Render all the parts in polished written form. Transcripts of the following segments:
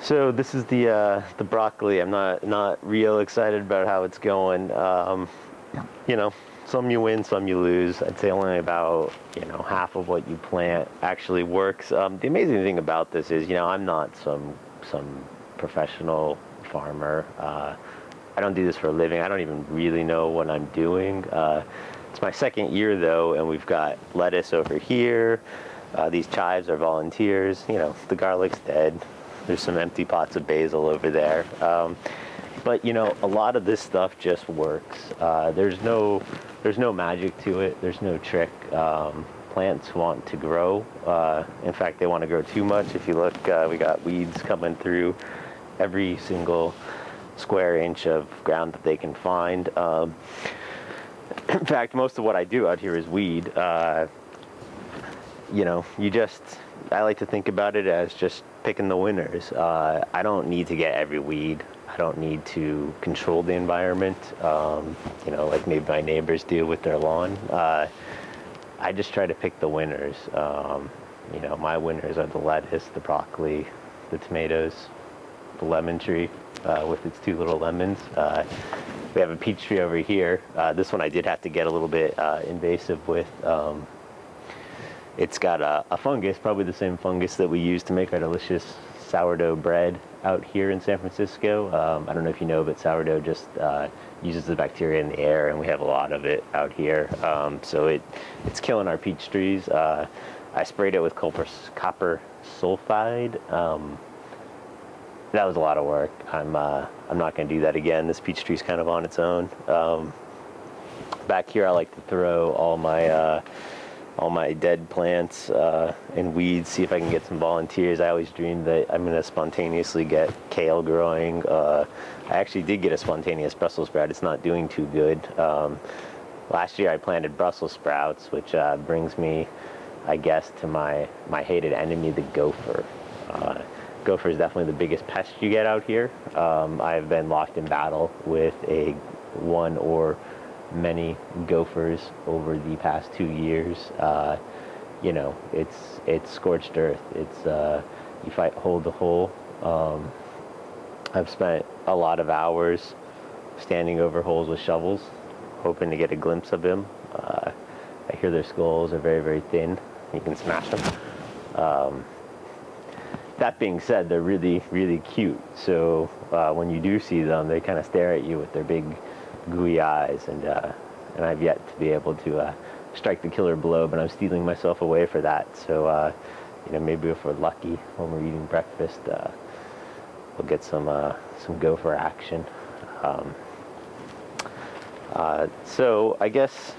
So this is the broccoli. I'm not real excited about how it's going. Yeah. You know, some you win, some you lose. I'd say only about half of what you plant actually works. The amazing thing about this is I'm not some professional farmer. I don't do this for a living. I don't even really know what I'm doing. It's my second year though, and we've got lettuce over here. These chives are volunteers. The garlic's dead. There's some empty pots of basil over there. But a lot of this stuff just works. There's no magic to it. There's no trick. Plants want to grow. In fact, they want to grow too much. If you look, we got weeds coming through every single square inch of ground that they can find. In fact, most of what I do out here is weed. I like to think about it as just picking the winners. I don't need to get every weed. I don't need to control the environment, like maybe my neighbors do with their lawn. I just try to pick the winners. My winners are the lettuce, the broccoli, the tomatoes, the lemon tree with its two little lemons. We have a peach tree over here. This one I did have to get a little bit invasive with. It's got a fungus, probably the same fungus that we use to make our delicious sourdough bread out here in San Francisco. I don't know if you know, but sourdough just uses the bacteria in the air, and we have a lot of it out here. So it's killing our peach trees. I sprayed it with copper sulfide. That was a lot of work. I'm not going to do that again. This peach tree's kind of on its own. Back here, I like to throw all my dead plants and weeds, see if I can get some volunteers. I always dreamed that I'm going to spontaneously get kale growing. I actually did get a spontaneous Brussels sprout. It's not doing too good. Last year I planted Brussels sprouts, which brings me, I guess, to my hated enemy, the gopher. Gopher is definitely the biggest pest you get out here. I've been locked in battle with one or many gophers over the past 2 years. It's scorched earth. It's you fight hole to hole. I've spent a lot of hours standing over holes with shovels, hoping to get a glimpse of them. I hear their skulls are very, very thin. You can smash them. That being said, they're really, really cute. So when you do see them, they kind of stare at you with their big gooey eyes, and I've yet to be able to strike the killer blow, but I'm steeling myself away for that. So maybe if we're lucky when we're eating breakfast, we'll get some gopher action. So I guess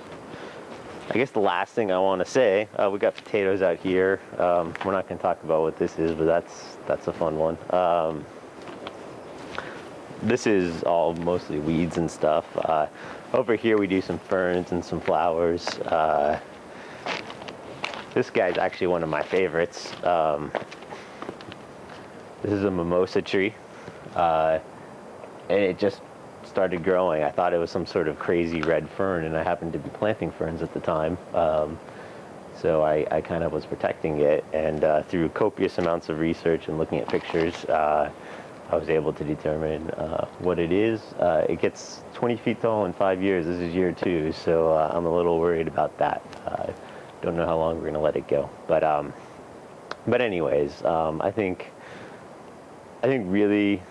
the last thing I want to say, we got potatoes out here. We're not going to talk about what this is, but that's a fun one. This is all mostly weeds and stuff. Over here we do some ferns and some flowers. This guy's actually one of my favorites. This is a mimosa tree, and it just started growing. I thought it was some sort of crazy red fern, and I happened to be planting ferns at the time. So I kind of was protecting it, and through copious amounts of research and looking at pictures, I was able to determine what it is. It gets 20 feet tall in 5 years. This is year 2, so I'm a little worried about that. Don't know how long we're going to let it go. But anyways, I think really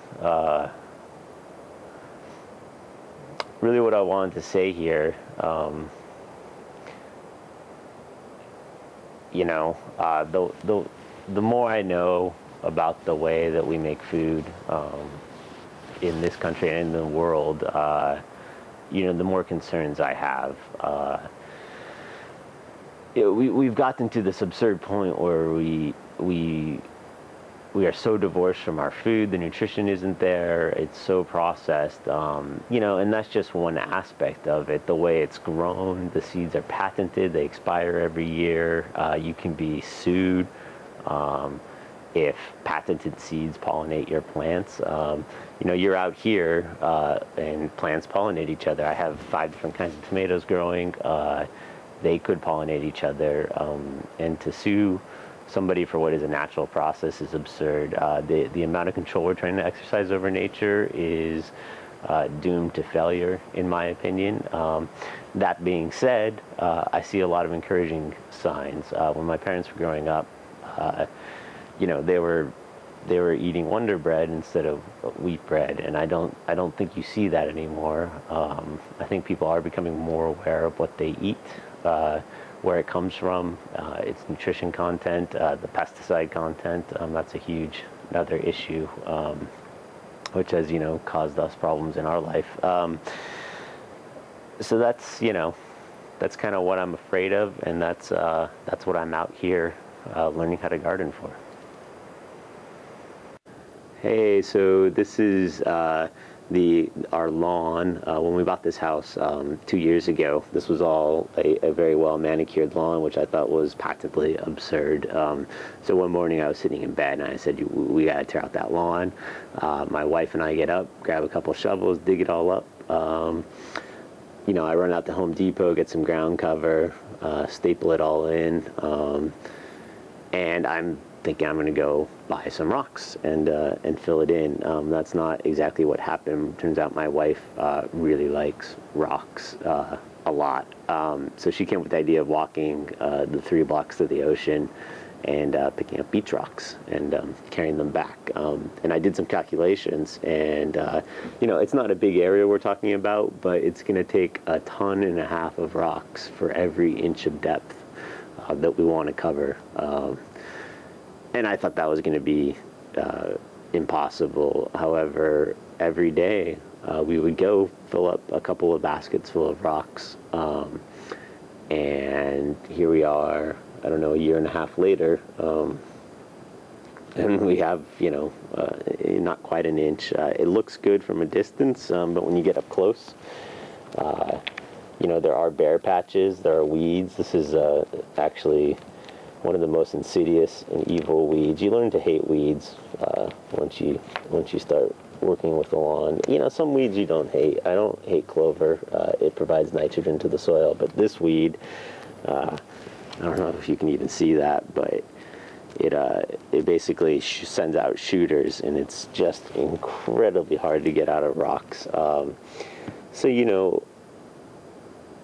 what I wanted to say here, the more I know about the way that we make food in this country and in the world, the more concerns I have. We've gotten to this absurd point where we are so divorced from our food. The nutrition isn't there. It's so processed, and that's just one aspect of it. The way it's grown, the seeds are patented. They expire every year. You can be sued if patented seeds pollinate your plants. You're out here and plants pollinate each other. I have 5 different kinds of tomatoes growing. They could pollinate each other, and to sue somebody for what is a natural process is absurd. The amount of control we're trying to exercise over nature is doomed to failure, in my opinion. That being said, I see a lot of encouraging signs. When my parents were growing up, you know, they were eating Wonder Bread instead of wheat bread, and I don't think you see that anymore. I think people are becoming more aware of what they eat, where it comes from, its nutrition content, the pesticide content. That's a huge another issue, which has, you know, caused us problems in our life. So that's, you know, that's kind of what I'm afraid of, and that's what I'm out here learning how to garden for. Hey, so this is our lawn. When we bought this house 2 years ago, this was all a very well manicured lawn, which I thought was patently absurd. So one morning I was sitting in bed and I said, we gotta tear out that lawn. My wife and I get up, grab a couple shovels, dig it all up. You know, I run out to Home Depot, get some ground cover, staple it all in, and I'm thinking I'm going to go buy some rocks and fill it in. That's not exactly what happened. Turns out my wife really likes rocks a lot. So she came up with the idea of walking the 3 blocks to the ocean and picking up beach rocks and carrying them back. And I did some calculations, and you know, it's not a big area we're talking about, but it's going to take 1.5 tons of rocks for every inch of depth that we want to cover. And I thought that was going to be impossible. However, every day we would go fill up a couple of baskets full of rocks. And here we are, I don't know, 1.5 years later, and we have, you know, not quite an inch. It looks good from a distance, but when you get up close, you know, there are bare patches, there are weeds. This is actually one of the most insidious and evil weeds. You learn to hate weeds once you start working with the lawn. You know, some weeds you don't hate. I don't hate clover. It provides nitrogen to the soil, but this weed, I don't know if you can even see that, but it basically sends out shooters, and it's just incredibly hard to get out of rocks. So, you know,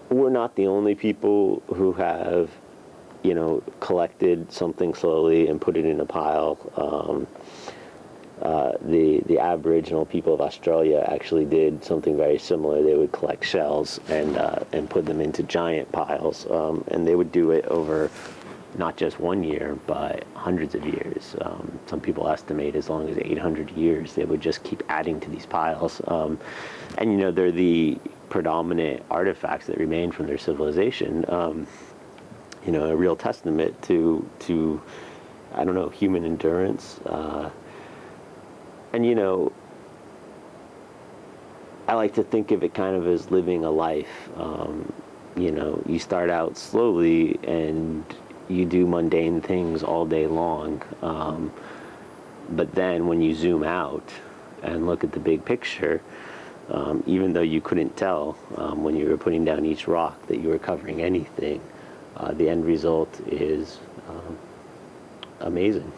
we're not the only people who have, you know, collected something slowly and put it in a pile. The Aboriginal people of Australia actually did something very similar. They would collect shells and put them into giant piles, and they would do it over not just 1 year, but hundreds of years. Some people estimate as long as 800 years. They would just keep adding to these piles, and you know, they're the predominant artifacts that remain from their civilization. You know, a real testament to I don't know, human endurance. And you know, I like to think of it kind of as living a life. You know, you start out slowly and you do mundane things all day long. But then when you zoom out and look at the big picture, even though you couldn't tell when you were putting down each rock that you were covering anything, the end result is amazing.